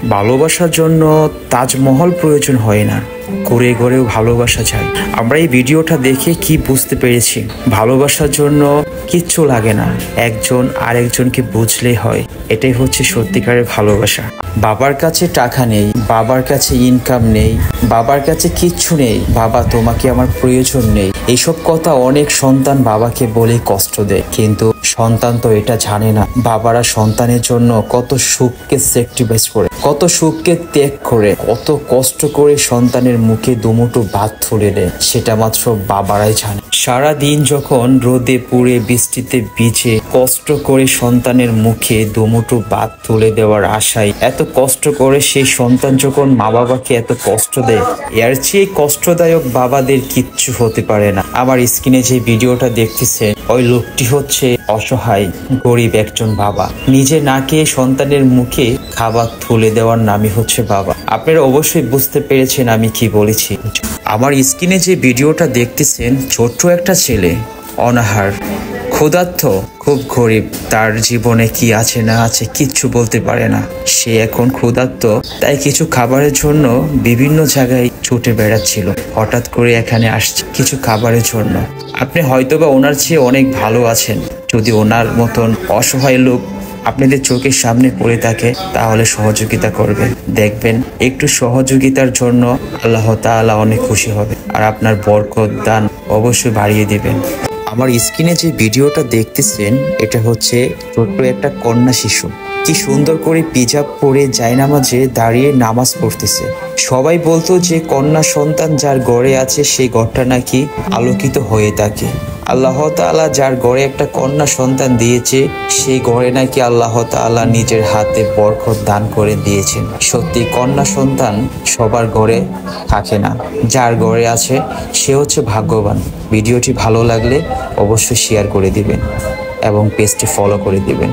ভালোবাসার জন্য তাজমহল প্রয়োজন হয় না, ঘুরে ঘুরেও ভালোবাসা যায়। আমরা এই ভিডিওটা দেখে কি বুঝতে পেরেছি, ভালোবাসার জন্য কিচ্ছু লাগে না, একজন আরেকজনকে বুঝলেই হয়। এটাই হচ্ছে সত্যিকারের ভালোবাসা। বাবার কাছে টাকা নেই, বাবার কাছে ইনকাম নেই, বাবার কাছে কিচ্ছু নেই, বাবা তোমাকে আমার প্রয়োজন নেই, এইসব কথা অনেক সন্তান বাবাকে বলে কষ্ট দেয়। কিন্তু সন্তান তো এটা জানে না, বাবারা সন্তানের জন্য কত সুখকে স্যাক্রিফাইস করে, কত সুখকে ত্যাগ করে, কত কষ্ট করে সন্তানের মুখে দুমুঠো ভাত তুলে দেয়, সেটা মাত্র বাবারাই জানে। সারা দিন যখন রোদে পুড়ে বৃষ্টিতে ভিজে কষ্ট করে সন্তানের মুখে দুমুঠো ভাত তুলে দেওয়ার আশায় এত কষ্ট করে সেই সন্তান যখন মা বাবাকে এত কষ্ট দেয়, এর চেয়ে কষ্টদায়ক বাবাদের কিচ্ছু হতে পারে না। আমার স্ক্রিনে যে ভিডিওটা দেখতেছেন, ওই লোকটি হচ্ছে অসহায় গরিব একজন বাবা, নিজে না খেয়ে সন্তানের মুখে খাবার তুলে দেওয়ার নামই হচ্ছে বাবা। আপনারা অবশ্যই বুঝতে পেরেছেন আমি কি বলেছি। আমার স্ক্রিনে যে ভিডিওটা দেখতেছেন, ছোট্ট একটা ছেলে, অনাহার, ক্ষুধার্ত, খুব গরিব, তার জীবনে কি আছে না আছে কিচ্ছু বলতে পারে না। সে এখন ক্ষুধার্ত, তাই কিছু খাবারের জন্য বিভিন্ন জায়গায় ছুটে বেড়াচ্ছিল। হঠাৎ করে এখানে আসছে কিছু খাবারের জন্য। আপনি হয়তোবা ওনার চেয়ে অনেক ভালো আছেন, যদি ওনার মতন অসহায় লোক আপনাদের চোখের সামনে পড়ে থাকে তাহলে সহযোগিতা করবেন। দেখবেন একটু সহযোগিতার জন্য আল্লাহ তাআলা অনেক খুশি হবে, আর আপনার বরকত দান অবশ্যই বাড়িয়ে দিবেন। আমার স্ক্রিনে যে ভিডিওটা দেখতেছেন, এটা হচ্ছে ছোট্ট একটা কন্যা শিশু, কি সুন্দর করে পিজাব পরে জায়নামাজে দাঁড়িয়ে নামাজ পড়তেছে। সবাই বলতো যে কন্যা সন্তান যার ঘরে আছে সেই ঘরটা নাকি আলোকিত হয়ে থাকে। আল্লাহ তাআলা যার ঘরে একটা কন্যা সন্তান দিয়েছে, সেই ঘরে নাকি আল্লাহ তাআলা নিজের হাতে বরকত দান করে দিয়েছেন। সত্যি কন্যা সন্তান সবার ঘরে থাকে না, যার ঘরে আছে সে হচ্ছে ভাগ্যবান। ভিডিওটি ভালো লাগলে অবশ্যই শেয়ার করে দিবেন এবং পেজটি ফলো করে দিবেন।